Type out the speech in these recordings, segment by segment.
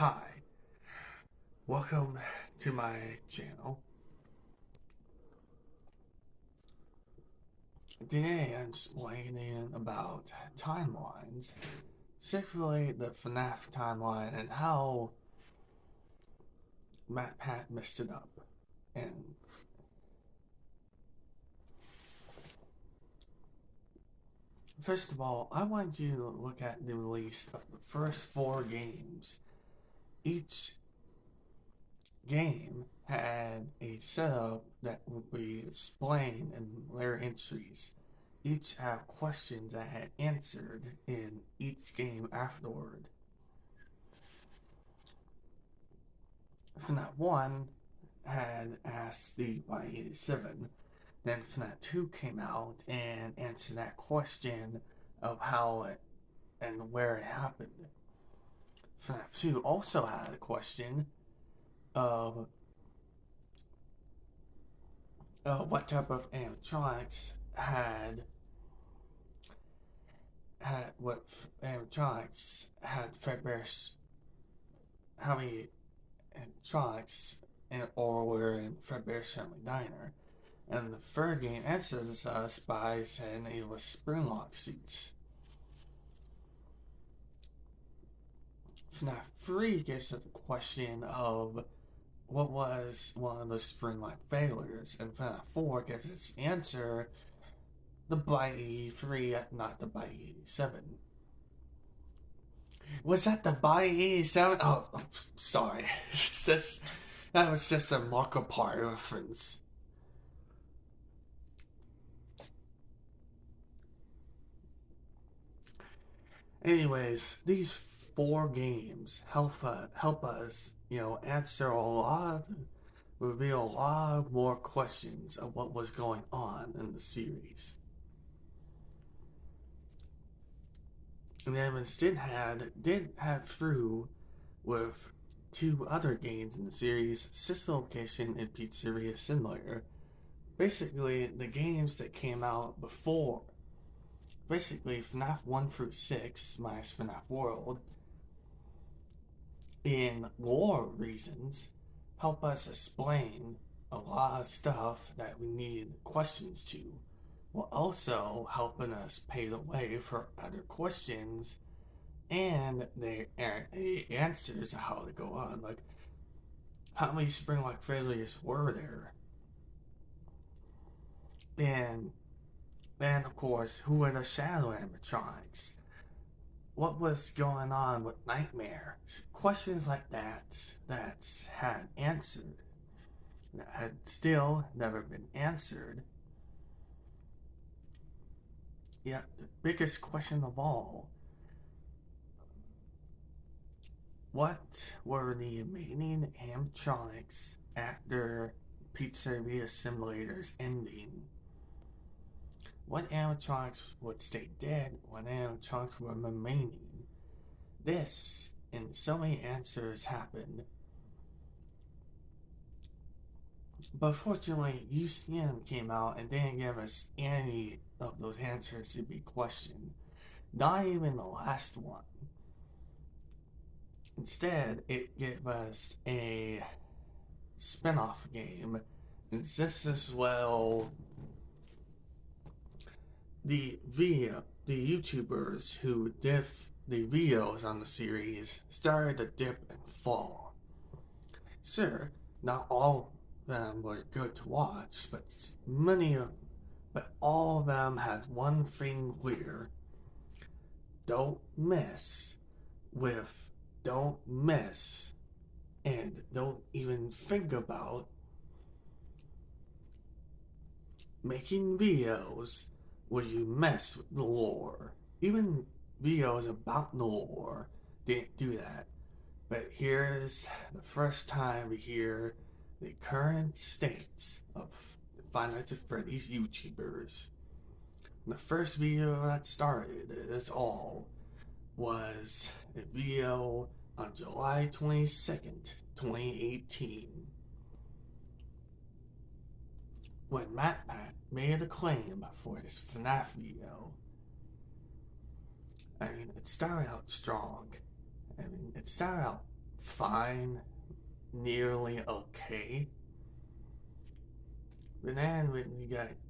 Hi, welcome to my channel. Today I'm explaining about timelines, specifically the FNAF timeline and how Matt Pat messed it up. And first of all, I want you to look at the release of the first 4 games. Each game had a setup that would be explained in layer entries. Each have questions that had answered in each game afterward. FNAF 1 had asked the Y87. Then FNAF 2 came out and answered that question of how it and where it happened. FNAF 2 also had a question of what type of animatronics what animatronics had Fredbear's, how many animatronics or were in Fredbear's Family Diner. And the third game answers us by saying it was springlock seats. FNAF 3 gives us the question of what was one of the springlock failures, and FNAF 4 gives its answer, the Byte 83, not the Byte 87. Was that the Byte 87? Oh, sorry. That was just a Markiplier reference. Anyways, these 4 games help us, answer reveal a lot more questions of what was going on in the series. And then did have through with 2 other games in the series, Sister Location and Pizzeria Simulator. Basically, the games that came out before. Basically, FNAF 1 through 6 minus FNAF World, in lore reasons, help us explain a lot of stuff that we need questions to, while also helping us pave the way for other questions and the answers of how to go on. Like, how many springlock failures were there? And then, of course, who were the shadow animatronics? What was going on with Nightmare? Questions like that had answered, that had still never been answered. Yet, the biggest question of all, what were the remaining animatronics after Pizzeria Simulator's ending? What animatronics would stay dead? What animatronics were remaining? This and so many answers happened. But fortunately, UCM came out and didn't give us any of those answers to be questioned. Not even the last one. Instead, it gave us a spin-off game. And just as well, the YouTubers who did the videos on the series started to dip and fall. Sure, not all of them were good to watch, but all of them had one thing clear: don't mess and don't even think about making videos where you mess with the lore. Even videos about the lore didn't do that. But here's the first time we hear the current state of Five Nights at Freddy's YouTubers. The first video that started this all was a video on July 22nd, 2018, when Matt Pat made a claim for his FNAF video. I mean, it started out strong. I mean, it started out fine, nearly okay. But then when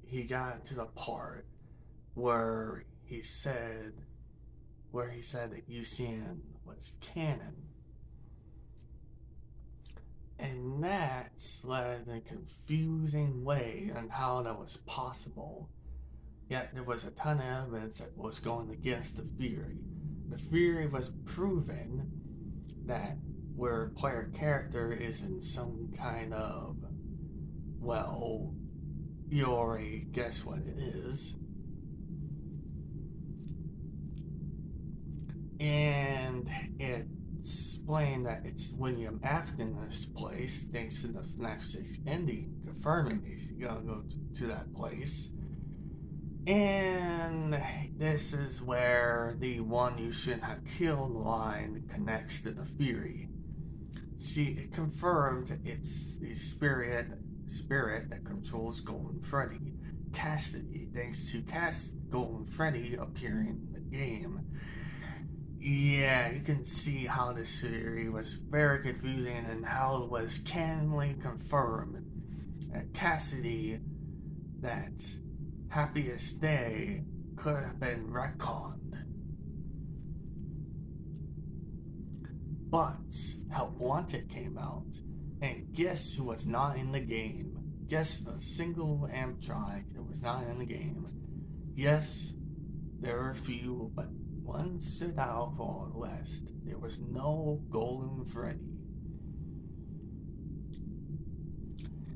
he got to the part where he said that UCN was canon. And that led in a confusing way on how that was possible. Yet there was a ton of evidence that was going against the theory. The theory was proven that where player character is in some kind of, well, you already guess what it is. And it explained that it's William Afton's place, thanks to the FNAF 6 ending, confirming he's gonna go to that place. And this is where the one you shouldn't have killed line connects to the theory. See, it confirmed it's the spirit that controls Golden Freddy, Cassidy, thanks to Golden Freddy appearing in the game. Yeah, you can see how this theory was very confusing and how it was canonly confirmed that Cassidy, that Happiest Day, could have been retconned. But Help Wanted came out, and guess who was not in the game? Guess the single animatronic that was not in the game. Yes, there were a few, but one stood out for all the rest. There was no Golden Freddy.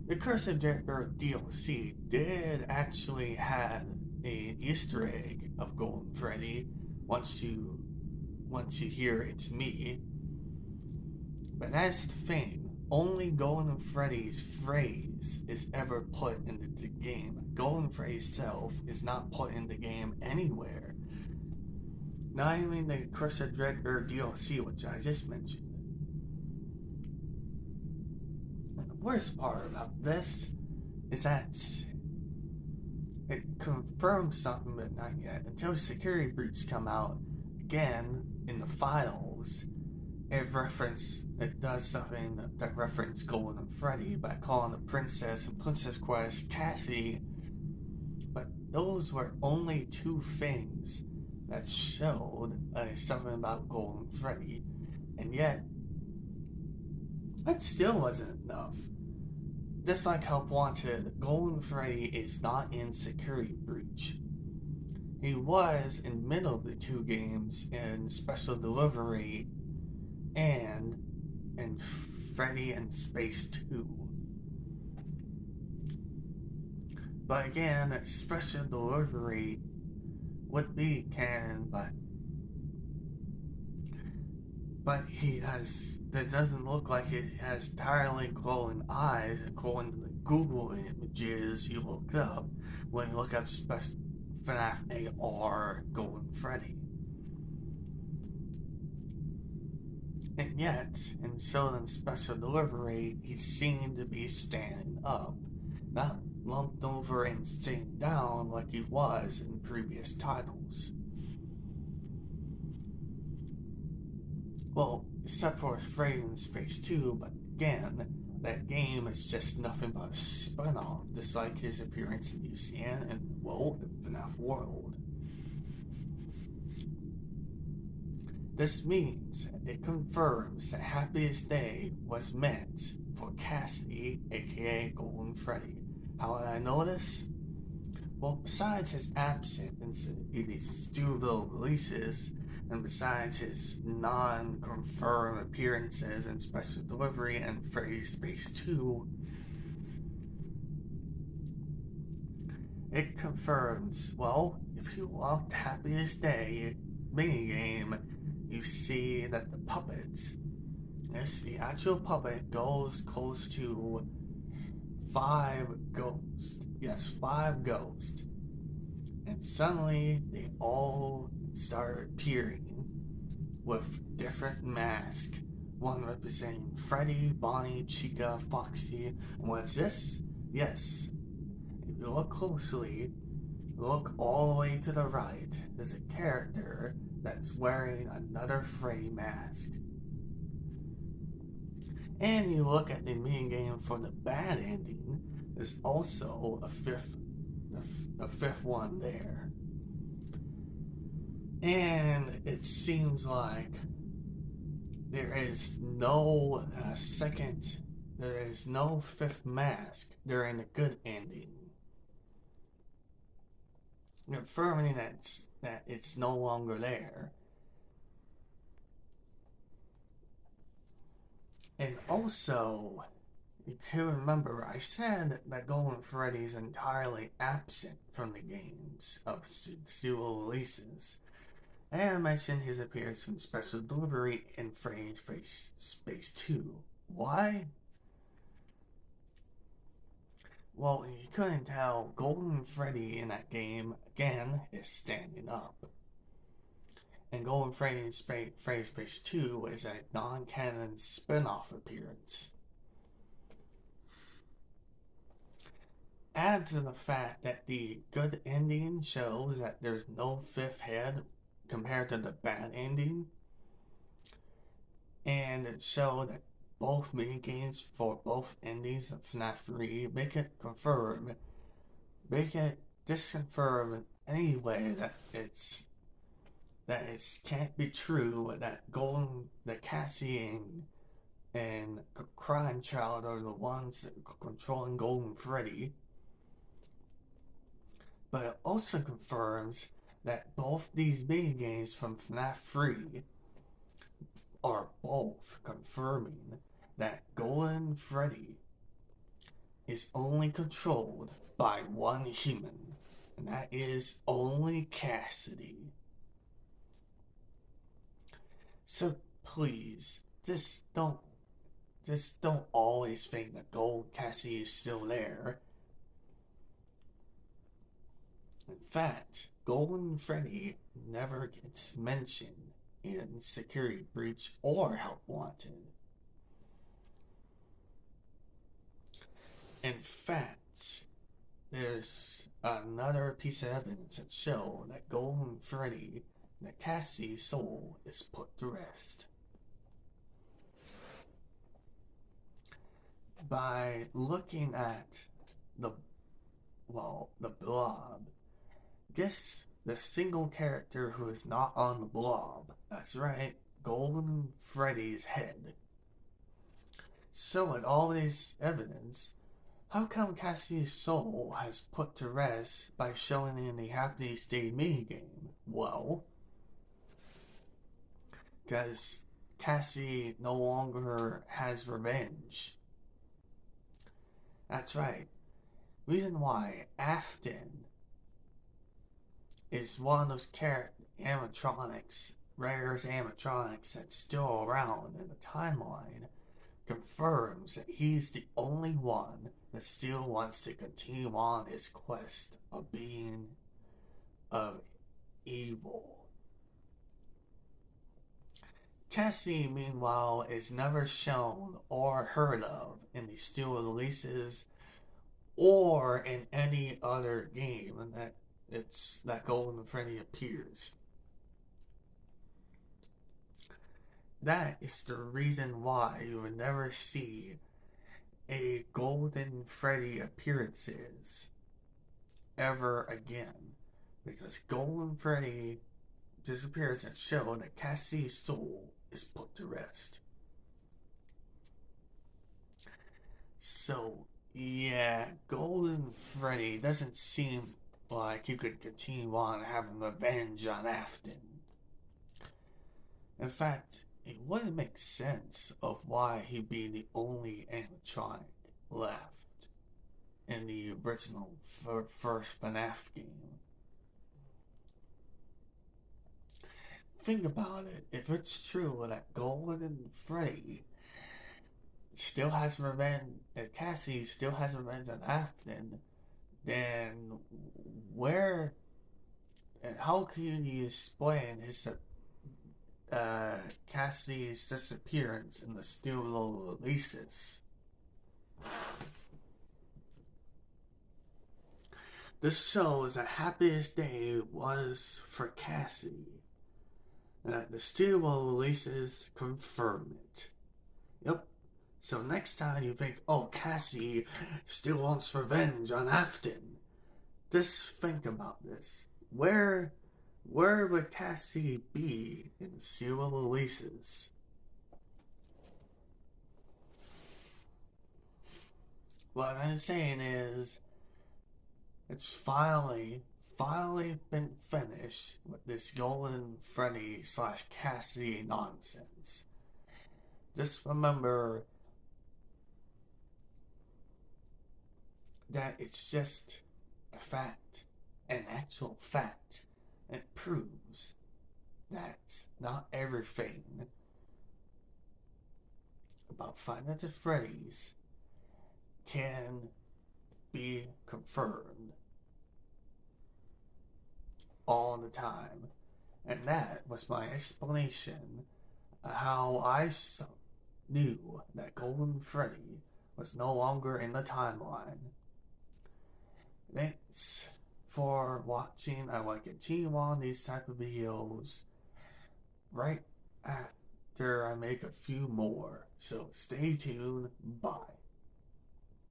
The Curse of Jetbird DLC did actually have an Easter egg of Golden Freddy once you hear it's me. But that's the thing. Only Golden Freddy's phrase is ever put into the game. Golden Freddy itself is not put in the game anywhere. Not even the Curse of Dreadbird DLC, which I just mentioned. And the worst part about this is that it confirms something, but not yet. Until security breaches come out, again, in the files, it does something that references Golden Freddy by calling the princess and Princess Quest Cassie. But those were only two things that showed something about Golden Freddy, and yet that still wasn't enough. Just like Help Wanted, Golden Freddy is not in security breach. He was in the middle of the two games in Special Delivery and in Freddy and Space 2. But again, that Special Delivery would be canon, but that doesn't look like it has entirely glowing eyes according to the Google images you look up when you look up FNAF AR Golden Freddy. And yet, in Sheldon's Special Delivery, he seemed to be standing up, not lumped over and sitting down like he was in previous titles. Well, except for Freddy in Space 2, but again, that game is just nothing but a spin-off, just like his appearance in UCN and, well, the FNAF world. This means it confirms that Happiest Day was meant for Cassidy, aka Golden Freddy. How did I know this? Well, besides his absence in these studio releases, and besides his non-confirmed appearances in Special Delivery and Freddy Space 2, it confirms, well, if you loved Happiest Day minigame, you see that the puppet, yes, the actual puppet goes close to 5 ghosts. Yes, 5 ghosts. And suddenly, they all start appearing with different masks. One representing Freddy, Bonnie, Chica, Foxy. And what's this? Yes. If you look closely, look all the way to the right, there's a character that's wearing another Freddy mask. And you look at the mini game for the bad ending, there's also a fifth one there. And it seems like there is no there is no fifth mask during the good ending, confirming that it's no longer there. And also, you can remember I said that Golden Freddy is entirely absent from the games of studio releases. And I mentioned his appearance in Special Delivery in Freddy's Space 2. Why? Well, you couldn't tell, Golden Freddy in that game, again, is standing up. And Golden Freddy in Freddy's Space 2 is a non-canon spin-off appearance. Add to the fact that the good ending shows that there's no fifth head compared to the bad ending, and it showed that both minigames for both endings of FNAF 3 make it disconfirm anyway that it can't be true that Cassie and Crime Child are the ones controlling Golden Freddy. But it also confirms that both these minigames from FNAF 3 are both confirming that Golden Freddy is only controlled by one human, and that is only Cassidy. So please, just don't always think that Cassidy is still there. In fact, Golden Freddy never gets mentioned in Security Breach or Help Wanted. In fact, there's another piece of evidence that shows that Golden Freddy, that Cassie's soul is put to rest. By looking at the blob, guess the single character who is not on the blob. That's right, Golden Freddy's head. So with all this evidence, how come Cassie's soul has put to rest by showing in the Happy Stay minigame? Well, because Cassie no longer has revenge. That's right. Reason why Afton is one of those animatronics, rare animatronics that's still around in the timeline, confirms that he's the only one that still wants to continue on his quest of being of evil. Cassie, meanwhile, is never shown or heard of in the still releases or in any other game that Golden Freddy appears. That is the reason why you would never see a Golden Freddy appearances ever again, because Golden Freddy disappears and show that Cassie's soul is put to rest. So yeah, Golden Freddy doesn't seem like you could continue on having revenge on Afton. In fact, it wouldn't make sense of why he'd be the only animatronic left in the original first FNAF game. Think about it. If it's true that Golden Freddy still has revenge, that Cassie still has revenge on Afton, then where and how can you explain his Cassie's disappearance in the studio releases? This shows that Happiest Day was for Cassie. That the studio releases confirm it. Yep, So next time you think, oh, Cassie still wants revenge on Afton, just think about this. Where would Cassie be in serial releases? What I'm saying is, it's finally been finished with this Golden Freddy slash Cassie nonsense. Just remember that it's just a fact, an actual fact. It proves that not everything about Five Nights at Freddy's can be confirmed all the time. And that was my explanation of how I knew that Golden Freddy was no longer in the timeline. Thanks for watching. I will continue on these type of videos right after I make a few more. So stay tuned. Bye.